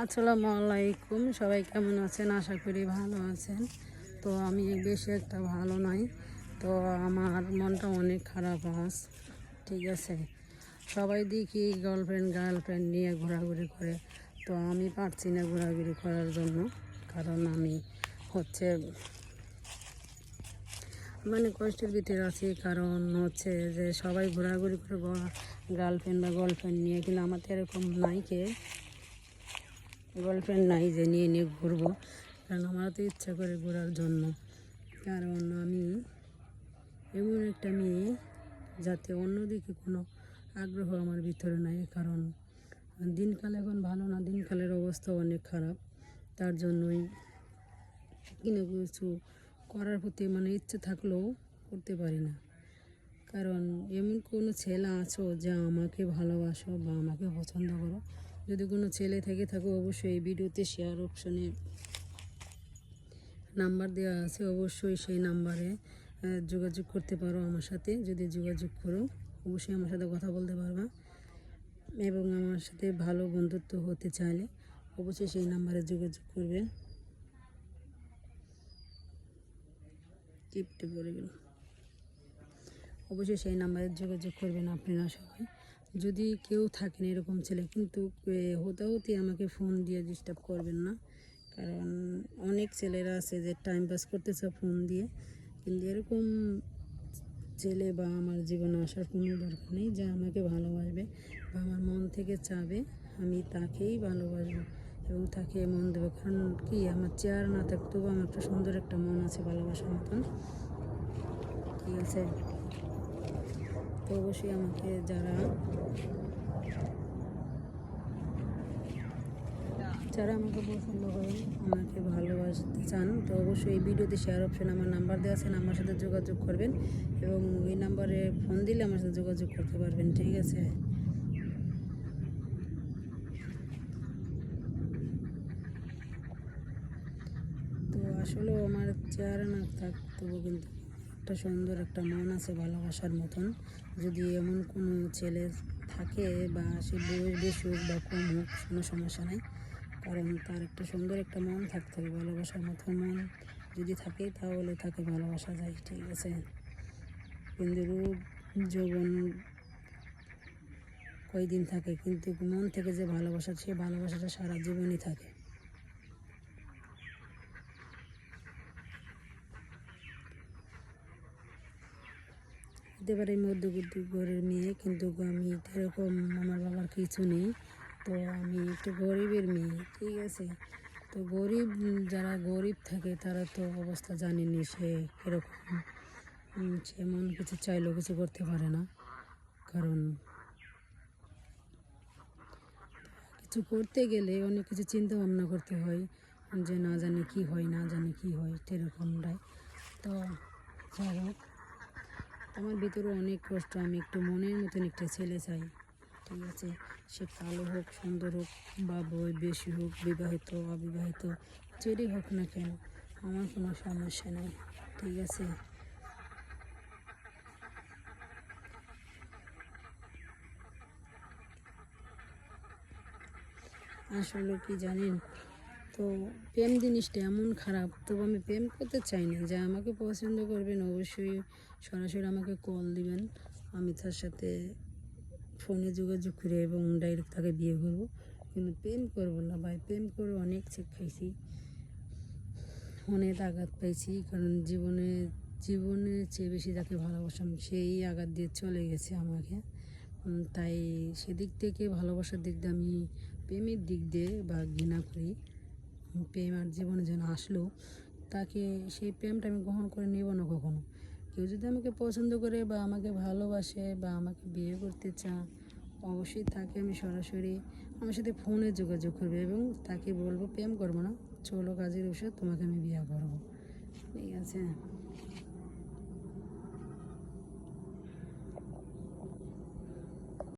আসসালামু আলাইকুম, সবাই কেমন আছেন? আশা করি ভালো আছেন। তো আমি বেশি একটা ভালো নাই। তো আমার মনটা অনেক খারাপ আজ, ঠিক আছে। সবাই দেখি গার্লফ্রেন্ড নিয়ে ঘোরাঘুরি করে, তো আমি পারছি না ঘোরাঘুরি করার জন্য। কারণ আমি হচ্ছে কষ্টের ভিতরে আছি। কারণ হচ্ছে যে সবাই ঘোরাঘুরি করে গার্লফ্রেন্ড নিয়ে, কিন্তু আমার তো এরকম নাই, গার্লফ্রেন্ড নাই যে নিয়ে নিয়ে ঘুরবো। কারণ আমার তো ইচ্ছা করে ঘোরার জন্য। কারণ আমি এমন একটা মেয়ে যাতে অন্যদিকে কোনো আগ্রহ আমার ভিতরে নাই। কারণ দিনকাল এখন ভালো না, দিনকালের অবস্থা অনেক খারাপ। তার জন্যই কিনে কিছু করার প্রতি ইচ্ছে থাকলেও করতে পারি না। কারণ এমন কোনো ছেলে আছো যা আমাকে ভালোবাসো বা আমাকে পছন্দ করো, যদি কোনো ছেলে থেকে থাকো অবশ্যই এই ভিডিওতে শেয়ার অপশনে নাম্বার দেওয়া আছে, অবশ্যই সেই নাম্বারে যোগাযোগ করতে পারো আমার সাথে। যদি যোগাযোগ করো অবশ্যই আমার সাথে কথা বলতে পারবা, এবং আমার সাথে ভালো বন্ধুত্ব হতে চাইলে অবশ্যই সেই নাম্বারে যোগাযোগ করবে। টিপটে পড়ে গেল। অবশ্যই সেই নাম্বারে যোগাযোগ করবেন আপনারা সবাই। যদি কেউ থাকেন এরকম ছেলে, কিন্তু হতে আমাকে ফোন দিয়ে ডিস্টার্ব করবেন না। কারণ অনেক ছেলেরা আছে যে টাইম পাস করতেছে ফোন দিয়ে, কিন্তু এরকম ছেলে বা আমার জীবনে আসার কোনো দরকার নেই। যা আমাকে ভালোবাসবে বা আমার মন থেকে চাবে, আমি তাকেই ভালোবাসবো এবং তাকে মন দেবো। কারণ কি, আমার চেয়ার না থাকতেও আমার একটা সুন্দর একটা মন আছে ভালোবাসার মতন, ঠিক আছে। তো অবশ্যই আমাকে যারা আমাকে পছন্দ করেন, আমাকে ভালোবাসতে চান, তো অবশ্যই এই ভিডিওতে শেয়ার অপশন আমার নাম্বার দেওয়া আছে, আমার সাথে যোগাযোগ করবেন এবং এই নাম্বারে ফোন দিলে আমার সাথে যোগাযোগ করতে পারবেন, ঠিক আছে। তো আসলেও আমার চেহারা না থাকতেও কিন্তু একটা সুন্দর একটা মন আছে ভালোবাসার মতন। যদি এমন কোনো ছেলে থাকে বা সে বয়স বেশি হোক বা কম হোক, কোনো সমস্যা নেই। কারণ তার একটা সুন্দর একটা মন থাকতে হবে, ভালোবাসার মতো মন যদি থাকে তাহলে তাকে ভালোবাসা যায়, ঠিক আছে। কিন্তু রূপ যৌবন কয়দিন থাকে, কিন্তু মন থেকে যে ভালোবাসা, সে ভালোবাসাটা সারা জীবনই থাকে। হতে পারে মধ্যবিত্ত ঘরের মেয়ে, কিন্তু আমি এরকম আমার বাবার কিছু নেই। তো আমি একটু গরিবের মেয়ে, ঠিক আছে। তো যারা গরিব থাকে তারা তো অবস্থা জানেনি, সে এরকম সে মন কিছু চাইলেও কিছু করতে পারে না। কারণ কিছু করতে গেলে অনেক কিছু চিন্তা ভাবনা করতে হয়, যে না জানি কি হয়, না জানি কি হয়, সেরকমটাই। তো যাই হোক, আমার ভিতরে অনেক কষ্ট। আমি একটু মনের মতন একটা ছেলে চাই, ঠিক আছে। সে কালো হোক, সুন্দর হোক, বা বেশি হোক, বিবাহিত অবিবাহিত, যেই হোক না কেন, আমার কোনো সমস্যা নেই, ঠিক আছে। আসলে কি জানেন, তো প্রেম জিনিসটা এমন খারাপ। তো আমি প্রেম করতে চাই না। যা আমাকে পছন্দ করবেন অবশ্যই সরাসরি আমাকে কল দিবেন, আমি তার সাথে ফোনে যোগাযোগ করে এবং ডাইরেক্ট তাকে বিয়ে করব। কিন্তু প্রেম করবো না ভাই। প্রেম করে অনেক চেক খাইছি, অনেক আঘাত পাইছি। কারণ জীবনের চেয়ে বেশি যাকে ভালোবাসাম সেই আঘাত দিয়ে চলে গেছে আমাকে। তাই সেদিক থেকে, ভালোবাসার দিক দিয়ে আমি প্রেমের দিক দিয়ে বা ঘৃণা করি। প্রেম আর জীবনে যেন আসলেও তাকে, সেই প্রেমটা আমি গ্রহণ করে নেব না কখনো। কেউ যদি আমাকে পছন্দ করে বা আমাকে ভালোবাসে বা আমাকে বিয়ে করতে চায়, অবশ্যই তাকে আমি সরাসরি আমার সাথে ফোনে যোগাযোগ করবে এবং তাকে বলবো প্রেম করবো না, চলো কাজের ওষুধ, তোমাকে আমি বিয়ে করবো, ঠিক আছে।